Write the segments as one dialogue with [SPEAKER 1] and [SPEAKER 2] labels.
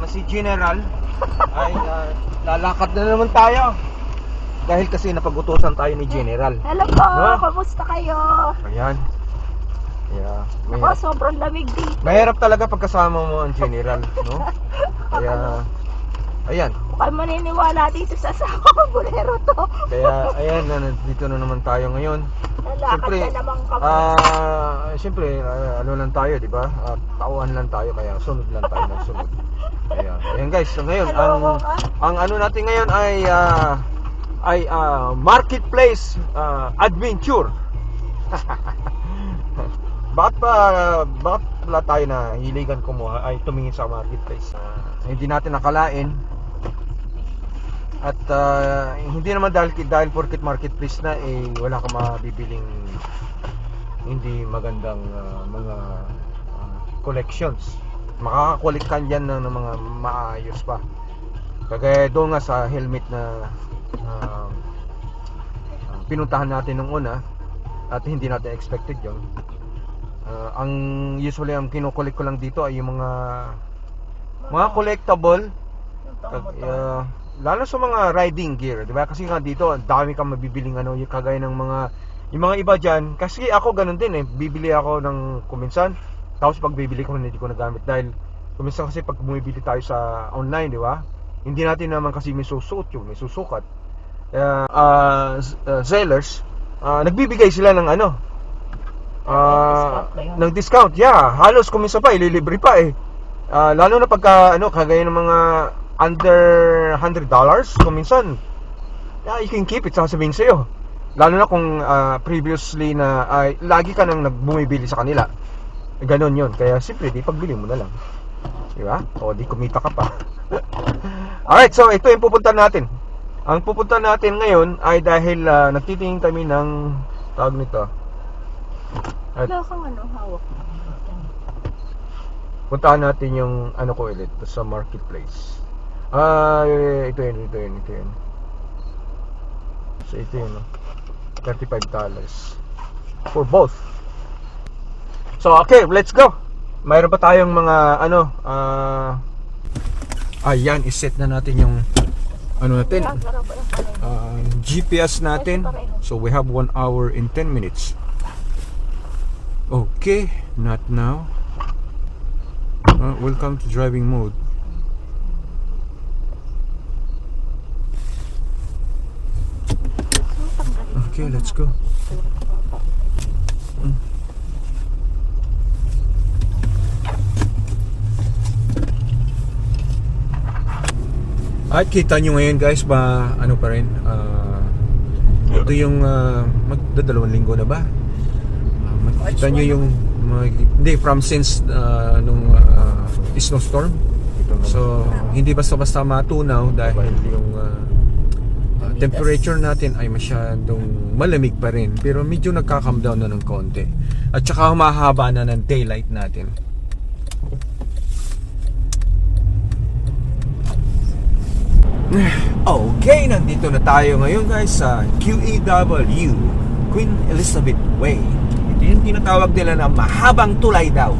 [SPEAKER 1] kasama si General ay lalakad na naman tayo. Dahil kasi napag-utusan tayo ni General.
[SPEAKER 2] Hello po,
[SPEAKER 1] No?
[SPEAKER 2] kamusta kayo?
[SPEAKER 1] Ayan. Yeah,
[SPEAKER 2] Ako, sobrang lamig dito.
[SPEAKER 1] mahirap talaga pagkasama mo ang General, no? Kaya, ayan.
[SPEAKER 2] Huwag maniniwala dito sa asawa ko, bulero to.
[SPEAKER 1] Kaya, ayan, dito na naman tayo ngayon.
[SPEAKER 2] Lalakad na naman kami.
[SPEAKER 1] Siyempre, ano lang tayo, di ba? Tauhan lang tayo, kaya sunod lang tayo ng sunod. Kaya, ayan guys, so ngayon, ang ano natin ngayon ay marketplace adventure. Bakit pala tayo na hiligan kumuha ay tumingin sa marketplace? Hindi natin nakalain. At hindi naman dahil porket marketplace na wala kang mabibiling hindi magandang mga collections. Makaka-collect ka dyan ng mga maayos pa. Kagaya doon nga sa helmet na pinuntahan natin nung una at hindi natin expected yun. Ang usually ang kino-collect ko lang dito ay yung mga collectible, lalo sa mga riding gear, di ba? Kasi nga dito ang dami kang mabibiling yung kagaya ng yung mga iba diyan. Kasi ako ganun din bibili ako ng kuminsan, tapos pag bibili ko hindi ko nagamit dahil kuminsan kasi pag bumibili tayo sa online, di ba? Hindi natin naman kasi may susuot may susukat. Sellers, nagbibigay sila ng ng discount. Yeah, halos kuminsan pa ililibre pa lalo na pagka kagaya ng mga under $100 kuminsan, you can keep it, sasabihin sa'yo. Lalo na kung previously na lagi ka nang bumibili sa kanila. Ganon yun. Kaya simple, di pagbili mo na lang, di ba? O di kumita ka pa. Alright, so ito yung pupunta natin. Ang pupunta natin ngayon ay dahil nagtitingin kami ng tawag nito.
[SPEAKER 2] Wala kang hawak.
[SPEAKER 1] Puntahan natin yung ko ulit sa marketplace. Ito yun. So ito yun, $35 for both. So okay, let's go. Mayroon pa tayong mga ayan, iset na natin yung natin, GPS natin. So we have 1 hour and 10 minutes. Okay, not now. Welcome to driving mode. Okay, let's go. At kita nyo ngayon guys, pa rin ito yung magdadalawang linggo na ba? Makikita nyo yung hindi, from since nung snowstorm. So hindi basta-basta matunaw dahil yung temperature natin ay masyadong malamig pa rin, pero medyo nagka-calm down na ng konti. At saka humahaba na ng daylight natin. Okay, nandito na tayo ngayon guys sa QEW, Queen Elizabeth Way. Ito yung tinatawag nila na mahabang tulay daw.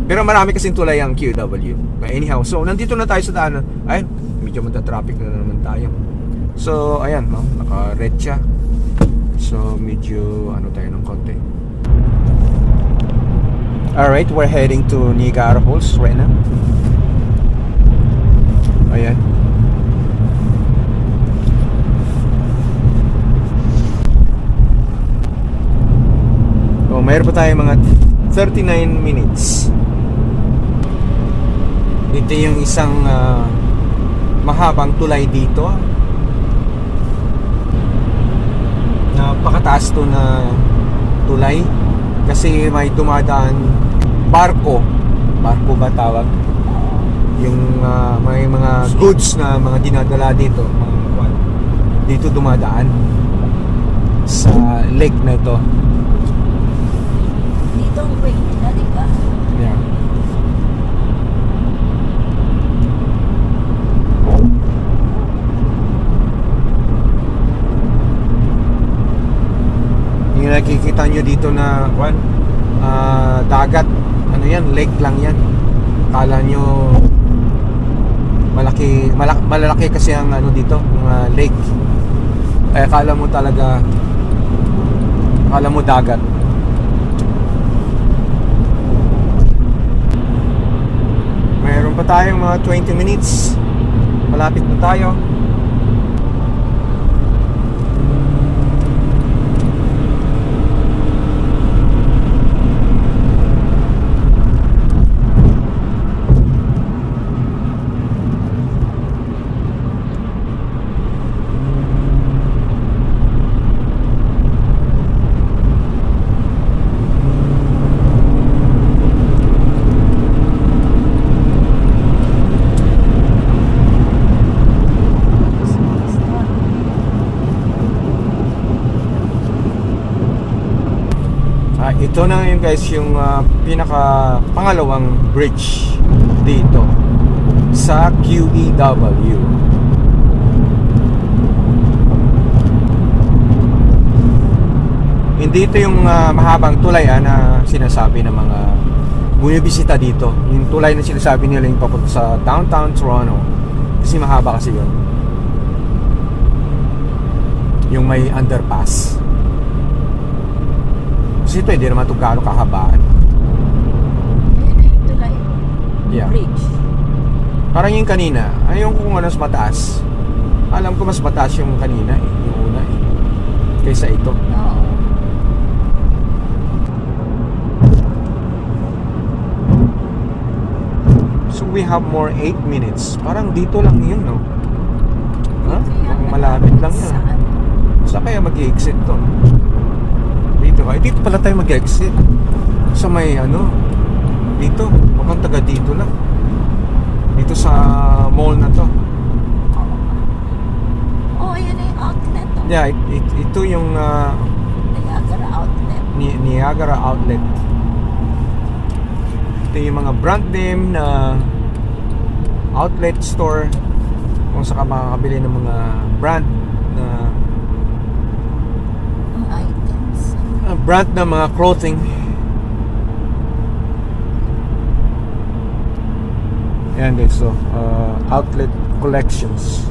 [SPEAKER 1] Pero marami kasing tulay ang QEW. But anyhow, so nandito na tayo sa daanan. Ay, medyo magta-traffic na naman tayo. So ayan, naka-red siya. So medyo tayo ng konti. Alright, we're heading to Niagara Falls right now. Ayan. So mayroon pa tayo mga 39 minutes. Ito yung isang mahabang tulay dito. Napakataas to na tulay kasi may dumadaan barko ba tawag, yung may mga goods na mga dinadala dito, dito dumadaan sa lake na ito.
[SPEAKER 2] Dito ang break nila, di ba?
[SPEAKER 1] Yeah. Yung nakikita nyo dito na dagat, ano yan, lake lang yan. Kala nyo malalaki kasi ang ano dito, mga lake. Kaya akala mo dagat. Mayroon pa tayong mga 20 minutes. Malapit na tayo. Ito na ngayon guys yung pinaka pangalawang bridge dito sa QEW. Hindi ito yung mahabang tulay na sinasabi ng mga bumibisita dito. Yung tulay na sinasabi nila yung papunta sa downtown Toronto. Kasi mahaba kasi yun. Yung may underpass. Kasi ito, hindi naman ito gaano kahabaan.
[SPEAKER 2] Ito lang
[SPEAKER 1] Yeah.
[SPEAKER 2] bridge.
[SPEAKER 1] Parang yung kanina, ayun kung ano mas mataas. Alam ko mas mataas yung kanina yung una kaysa ito.
[SPEAKER 2] Oo.
[SPEAKER 1] So we have more 8 minutes. Parang dito lang yun, no? Ha?
[SPEAKER 2] Dito yan.
[SPEAKER 1] Malapit lang yan.
[SPEAKER 2] Saan?
[SPEAKER 1] Saan kaya mag-exit to? Dito ba? Dito pala tayo mag-exit. Sa may dito. Mukhang taga dito lang. Dito sa mall na to.
[SPEAKER 2] Oh, ayan na yung outlet. Oh.
[SPEAKER 1] Yeah, ito yung
[SPEAKER 2] Niagara outlet.
[SPEAKER 1] Niagara Outlet. Ito yung mga brand name na outlet store kung saan ka makakabili ng mga brand na
[SPEAKER 2] Ang items.
[SPEAKER 1] brand na mga clothing. Ayan guys, so outlet collections.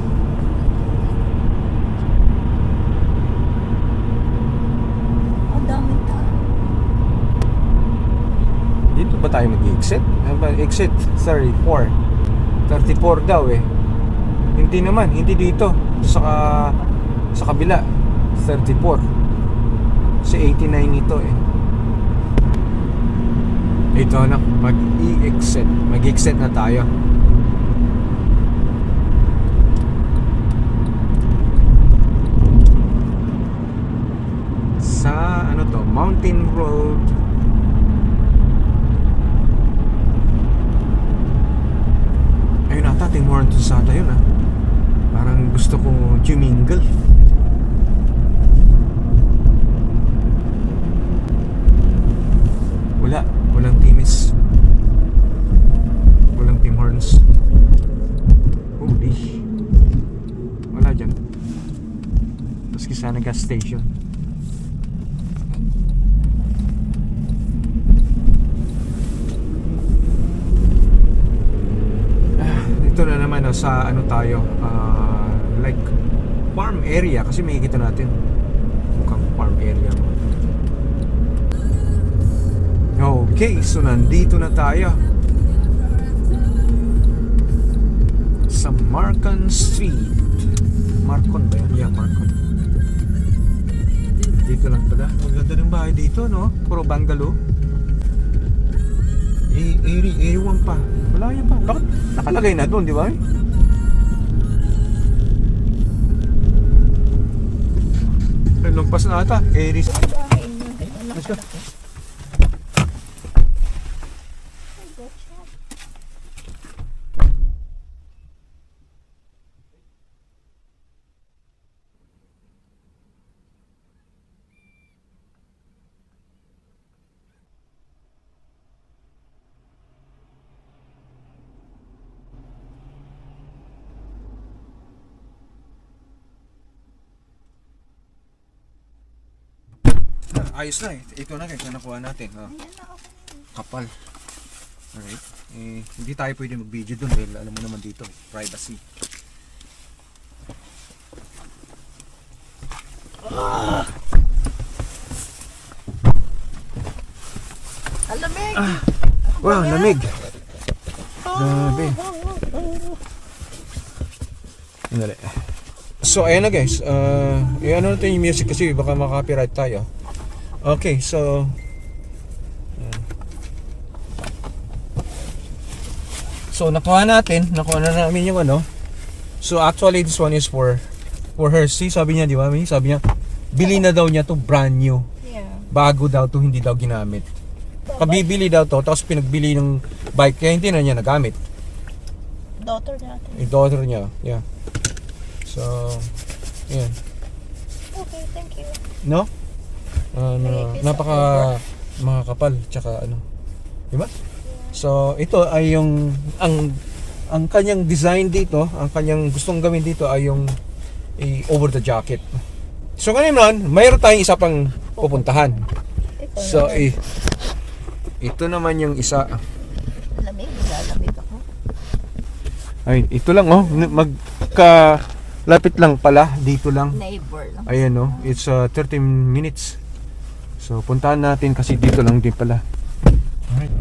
[SPEAKER 2] Ang dami tao.
[SPEAKER 1] Dito ba tayo mag-exit? Exit 34 daw eh. Hindi naman, hindi dito. Sa kabila 34. Kasi 89 ito eh. Ito na, mag-exit na tayo. Sa Mountain Road. Ayun ata, Tim Hortons ata yun Parang gusto ko jumingle. Walang Timis. Walang Tim Hortons. Holy. Wala dyan. Maski sana gas station. Ito na naman sa tayo like farm area kasi makikita natin mukhang farm area. Okay, so nandito na tayo sa Marcon Street. Marcon ba yan? Yeah, Marcon. Dito lang pala. Maganda ng bahay dito, no? Puro bungalow. A1 pa. Wala yun pa. Bakit? Nakalagay na doon, di ba? Lagpas na ata. Aries. Let's go. Ayos na eh. Ito na guys, nakuha natin. Kapal. Alright. Hindi tayo pwede mag-video dun dahil alam mo naman dito, privacy.
[SPEAKER 2] Alamig!
[SPEAKER 1] Wow, lamig. Grabe. Dali. So, ayan na guys. Ano natin yung music kasi baka maka-copyright tayo. Okay, so nakuha na namin yung ano. So actually this one is for her. See, sabi niya, di ba? Sabi niya, bili na daw niya to brand new.
[SPEAKER 2] Yeah.
[SPEAKER 1] Bago daw to, hindi daw ginamit. Kabibili daw to, tapos pinagbili ng bike, kaya hindi na niya nagamit.
[SPEAKER 2] Daughter natin.
[SPEAKER 1] Yung daughter niya, yeah. So, yan.
[SPEAKER 2] Okay, thank you.
[SPEAKER 1] No? Napaka mga kapal, tsaka ano. Di ba? So, ito ay yung ang kanyang design dito, ang kanyang gustong gawin dito ay yung over the jacket. So, ngayon mayroon tayong isa pang pupuntahan. So, ito naman yung isa.
[SPEAKER 2] Lamig, lalamig ako.
[SPEAKER 1] Ay, ito lang oh, lapit lang pala, dito lang.
[SPEAKER 2] Neighbor lang.
[SPEAKER 1] Ayan oh, it's 30 minutes. So, puntahan natin kasi dito lang din pala. Alright.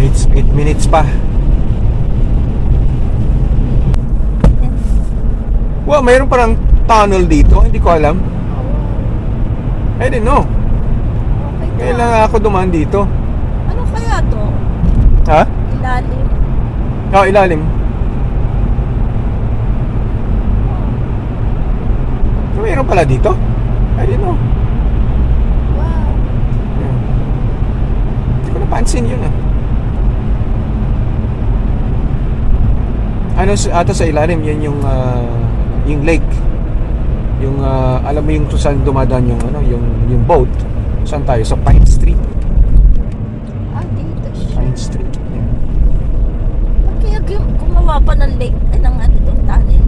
[SPEAKER 1] It's 8 minutes pa. Wow, mayroon parang tunnel dito. Hindi ko alam. I didn't know.
[SPEAKER 2] Okay to.
[SPEAKER 1] Kailangan ako dumaan dito.
[SPEAKER 2] Ano kaya to?
[SPEAKER 1] Ha?
[SPEAKER 2] Ilalim.
[SPEAKER 1] Oh, ilalim. Mayroon pala dito? I didn't know.
[SPEAKER 2] Wow.
[SPEAKER 1] Yeah. Hindi ko napansin yun ah. Ano ata sa ilalim, yan yung lake. Yung alam mo yung kung saan dumadaan yung ano, yung boat. Saan tayo? Sa Pine Street.
[SPEAKER 2] Dito siya.
[SPEAKER 1] Pine Street. Yeah.
[SPEAKER 2] Kaya gumawa pa ng lake, ng ano doon, tunnel.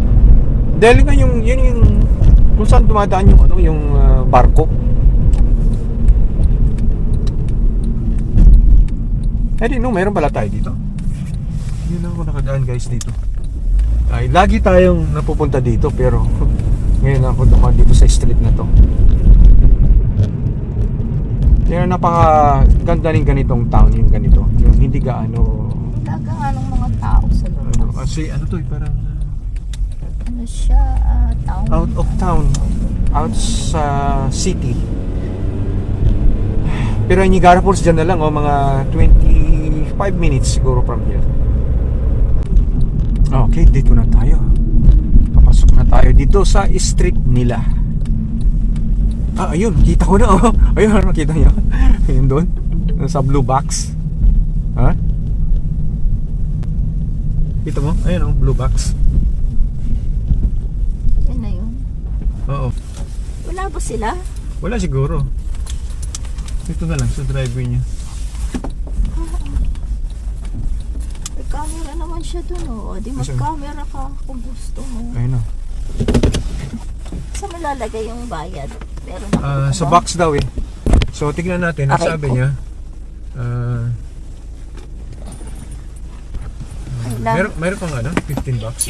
[SPEAKER 1] Dahil nga yun yung kung saan dumadaan yung ano, yung barko. I didn't know, mayroon pala tayo dito. Yun lang ako nakadaan guys dito. Ay, lagi tayong napupunta dito pero ngayon ako dumaan dito sa street na to. Kaya napaka-ganda rin ganitong town yung ganito. Yung hindi gaano
[SPEAKER 2] Wala ka nga ng mga tao sa loob.
[SPEAKER 1] kasi ano to parang
[SPEAKER 2] Ano siya, town.
[SPEAKER 1] out of town, out sa city. Pero yung Niagara Falls dyan na lang mga 25 minutes siguro from here. Okay, dito na tayo. Papasok na tayo dito sa street nila. Ayun, kita ko na oh. Ayun, nakita niyo. Ayun doon, sa blue box. Ha? Kita mo? Ayun oh, blue box.
[SPEAKER 2] Yan na yun.
[SPEAKER 1] Oo.
[SPEAKER 2] Wala ba sila?
[SPEAKER 1] Wala siguro. Dito na lang sa driveway niya.
[SPEAKER 2] May camera naman siya dun oh. Di mag-camera ka kung gusto mo.
[SPEAKER 1] Ayun oh.
[SPEAKER 2] Saan malalagay yung bayad? Meron
[SPEAKER 1] Sa box daw eh. So tignan natin, ang
[SPEAKER 2] Okay,
[SPEAKER 1] sabi
[SPEAKER 2] cool.
[SPEAKER 1] niya. Meron pang ano, 15 bucks.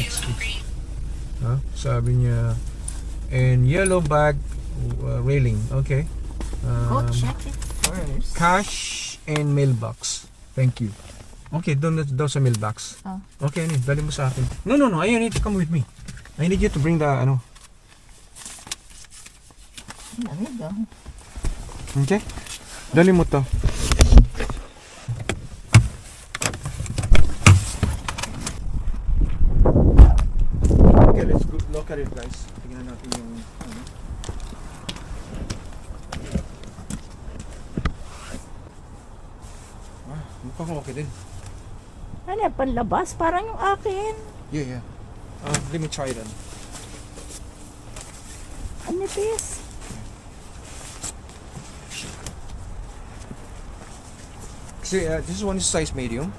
[SPEAKER 1] Sabi niya, and yellow bag railing. Okay.
[SPEAKER 2] Go check it first.
[SPEAKER 1] Cash and mailbox. Thank you. Okay, doon daw sa mailbox.
[SPEAKER 2] Oh.
[SPEAKER 1] Okay, ano, dali mo sa akin. No, I need to come with me. I need you to bring the ano.
[SPEAKER 2] Lamig oh.
[SPEAKER 1] Okay? Dali mo to. Okay, let's go look at it guys. Tingnan natin yung ano. Mukhang okay din.
[SPEAKER 2] Ano yan, panlabas? Parang yung akin.
[SPEAKER 1] Yeah. Let me try it on.
[SPEAKER 2] Ano this?
[SPEAKER 1] See, this one is size medium.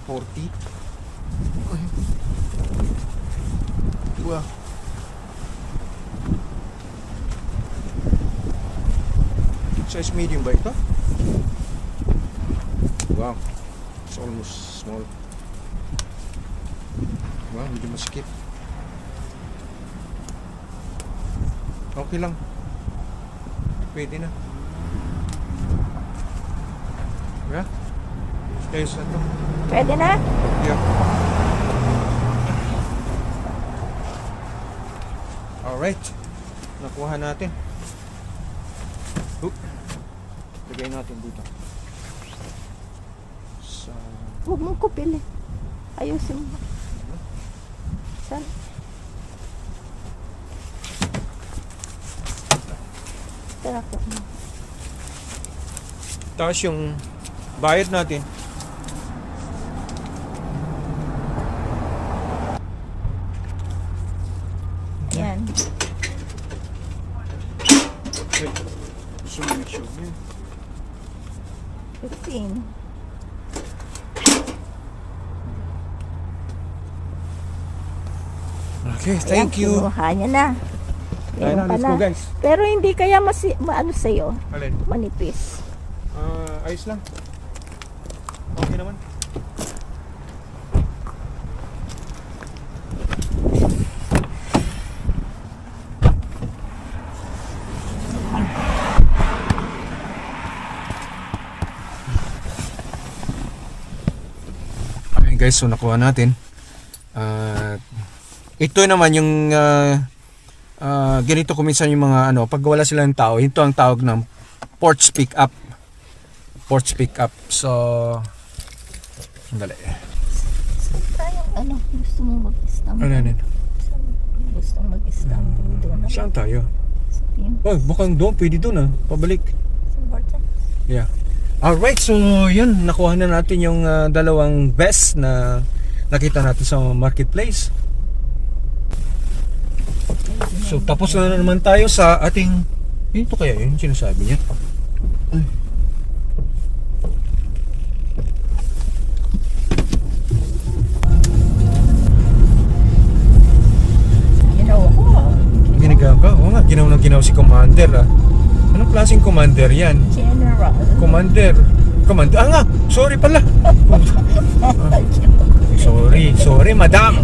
[SPEAKER 1] 40. Wow. Size medium ba ito? Wow. It's almost small. Wow, medyo masikip. Okay lang. Pwede na. Yeah? Ayos na to.
[SPEAKER 2] Pwede na?
[SPEAKER 1] Yeah. Alright. Nakuha natin. Oop. Lagay natin dito. So,
[SPEAKER 2] Huwag mong kupili. Ayusin mo. Saan? Tara ko.
[SPEAKER 1] tapos yung bayad natin.
[SPEAKER 2] Yan.
[SPEAKER 1] Wait. So, make sure.
[SPEAKER 2] 15.
[SPEAKER 1] Okay, thank you.
[SPEAKER 2] Kinuha niya na.
[SPEAKER 1] Ayun na,
[SPEAKER 2] Meron pa
[SPEAKER 1] let's go guys.
[SPEAKER 2] Pero hindi kaya maano sa'yo?
[SPEAKER 1] Alin?
[SPEAKER 2] Manipis.
[SPEAKER 1] Ayos lang. Okay naman. Okay guys, so nakuha natin. Ito naman yung ganito kuminsan yung mga ano, pag wala silang tao, ito ang tawag ng porch pick up. Porch pick up. So, sandali.
[SPEAKER 2] Ano, gusto mo mag-Istanbul?
[SPEAKER 1] Ano yun?
[SPEAKER 2] Gusto mo mag-Istanbul doon?
[SPEAKER 1] Saan tayo?
[SPEAKER 2] Yun.
[SPEAKER 1] Oh, mukhang doon. Pwede doon pabalik.
[SPEAKER 2] Sa Borta.
[SPEAKER 1] Yeah. Alright, so yun. Nakuha na natin yung dalawang vest na nakita natin sa marketplace. So, tapos na naman tayo sa ating... Ito kaya yun sinasabi niya. Ay.
[SPEAKER 2] Ginawa ko.
[SPEAKER 1] Ginagawa ka? Oo nga, ginaw si Commander Anong klaseng Commander yan?
[SPEAKER 2] General.
[SPEAKER 1] Commander. Ah nga, sorry pala. Sorry madam.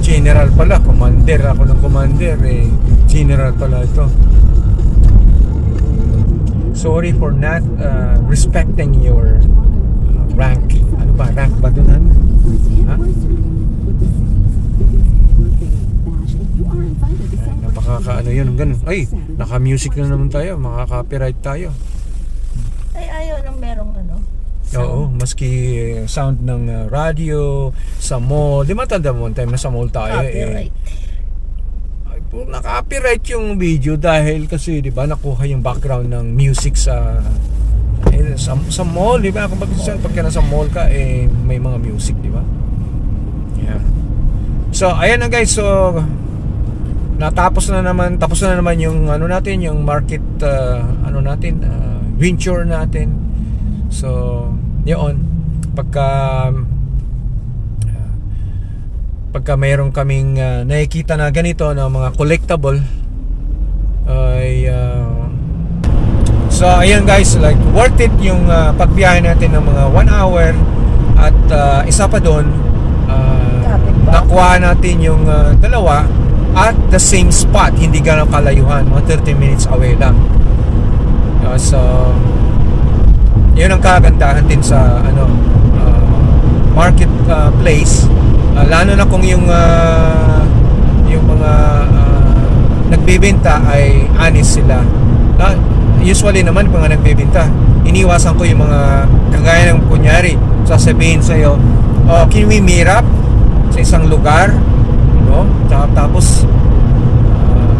[SPEAKER 1] General pala, Commander. Ako ng Commander General pala ito. Sorry for not respecting your rank. Ano ba? Rank ba doon? Ha? Napaka-ano yun. Ganun. Ay, naka-music na naman tayo. Makaka-copyright tayo.
[SPEAKER 2] Ay, ayaw nang merong ano.
[SPEAKER 1] Oo, maski sound ng radio sa mall. Di matanda mo, time na sa mall tayo
[SPEAKER 2] Copyright.
[SPEAKER 1] Ay, naka-copyright yung video dahil kasi, di ba, nakuha yung background ng music sa mall, di ba? Kung pagka nasa mall ka, may mga music, di ba? Yeah. So, ayan na guys. So, tapos na naman yung ano natin, yung market venture natin. So, yun, pagka mayroon kaming nakikita na ganito na mga collectible ay so ayan guys, like worth it yung pagbiyahe natin ng mga 1 hour at isa pa doon nakuha natin yung dalawa at the same spot, hindi gano'ng kalayuhan, mga 30 minutes away lang. So yun ang kagandahan din sa market place, lalo na kung yung mga nagbebenta ay honest sila. Usually naman pag nagbebenta, iniwasan ko yung mga kagaya ng kunyari sasabihin sa'yo, can we meet up sa isang lugar, no? Tapos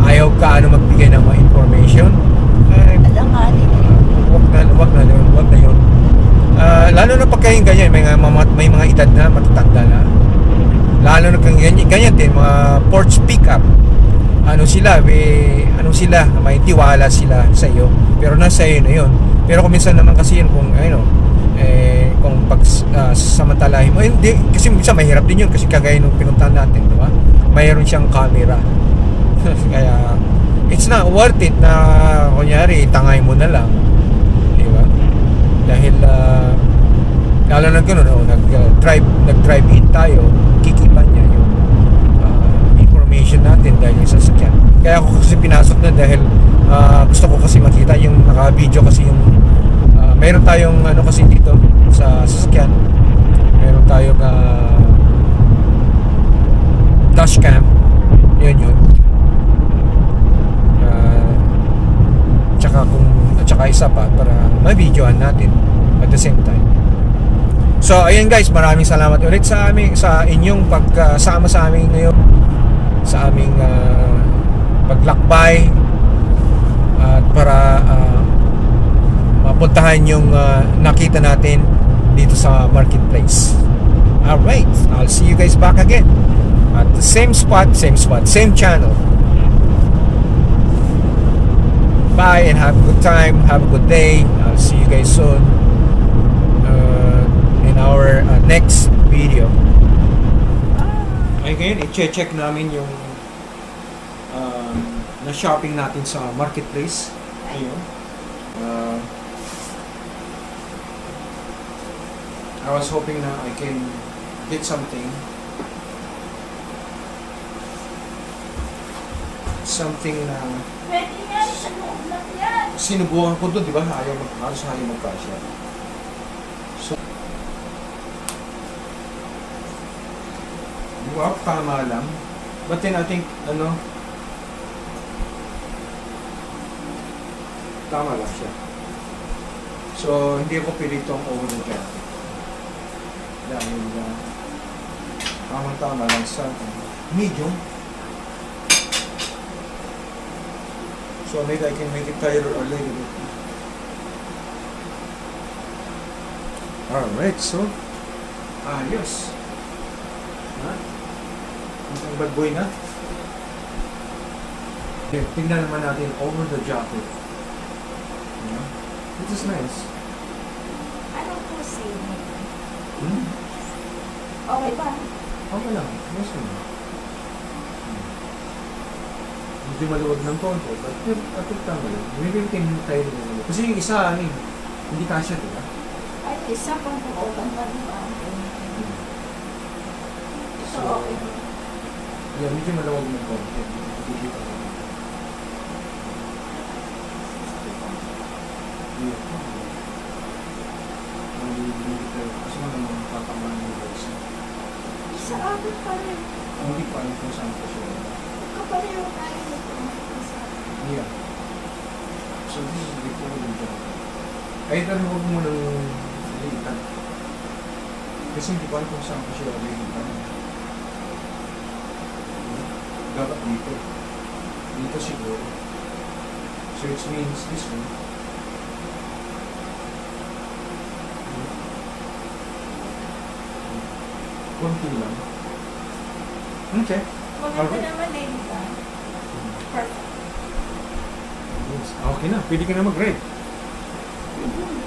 [SPEAKER 1] ayaw ka magbigay ng mga information. Wag na yun. Lalo na pag kayong ganyan, may mga edad na, matatanda na. Lalo na kung ganyan din, mga porch pick-up. May tiwala sila sa iyo. Pero nasa iyo na yun. Pero kung minsan naman kasi yun, kung kung samantalahin mo, hindi, kasi minsan mahirap din yun, kasi kagaya nung pinuntahan natin, diba? Mayroon siyang camera. Kaya it's not worth it na kunyari tangay mo na lang, di ba? Dahil lalo na gano'n, nag-drive in tayo, kikipan niya yung information natin dahil yung sasakyan. Kaya ako kasi pinasok na dahil gusto ko kasi makita yung naka-video kasi yung mayroon tayong ano kasi dito sa sasakyan, mayroon tayong dashcam, yun tsaka isa pa para ma-videoan natin at the same time. So ayun guys, maraming salamat ulit sa inyong pagsama sa amin ngayon, sa aming paglakbay at para mapuntahan yung nakita natin dito sa marketplace. Alright, I'll see you guys back again at the same spot, same channel. Bye and have a good time, have a good day. I'll see you guys soon in our next video. Ay ngayon, i-check namin yung na-shopping natin sa marketplace. Ayun. I was hoping na I can get something na
[SPEAKER 2] Pwede yan, sa loob lang yan.
[SPEAKER 1] sinubukan ko doon, di ba? Ayaw magkasya. So, wow, tama lang. But then I think, tama lang siya. So, hindi ako pilitong over the jacket. Dahil, tama lang sa medium. So maybe I can make it tighter or little bit. Alright, so ayos. Ang bad boy na. Okay, tingnan naman natin over the jacket. This is nice.
[SPEAKER 2] Anong pusin?
[SPEAKER 1] Hmm?
[SPEAKER 2] Okay ba?
[SPEAKER 1] Okay lang. Yes, medyo maluwag ng konti, but I think tama lang. Maybe we can try rin naman. Kasi yung isa, hindi kasya, di ba?
[SPEAKER 2] Ay, isa pang putulan pa rin ba? So, okay.
[SPEAKER 1] Yeah, medyo maluwag ng konti. Dito. Kasi mga tatamaan yung voice.
[SPEAKER 2] Sa akin pa rin.
[SPEAKER 1] Hindi pa alam kung saan ko siya.
[SPEAKER 2] Kapareho tayo nito.
[SPEAKER 1] Yeah. So this is the golden job. Ay, pero huwag mo nang lilitan. Kasi hindi ko alam kung saan ko siya lilitan. Dapat dito. Dito siguro. So it means this one. Konti lang. Okay.
[SPEAKER 2] Maganda naman din ba? Perfect.
[SPEAKER 1] Okay na. Pwede ka na mag-ride.
[SPEAKER 2] Mhm.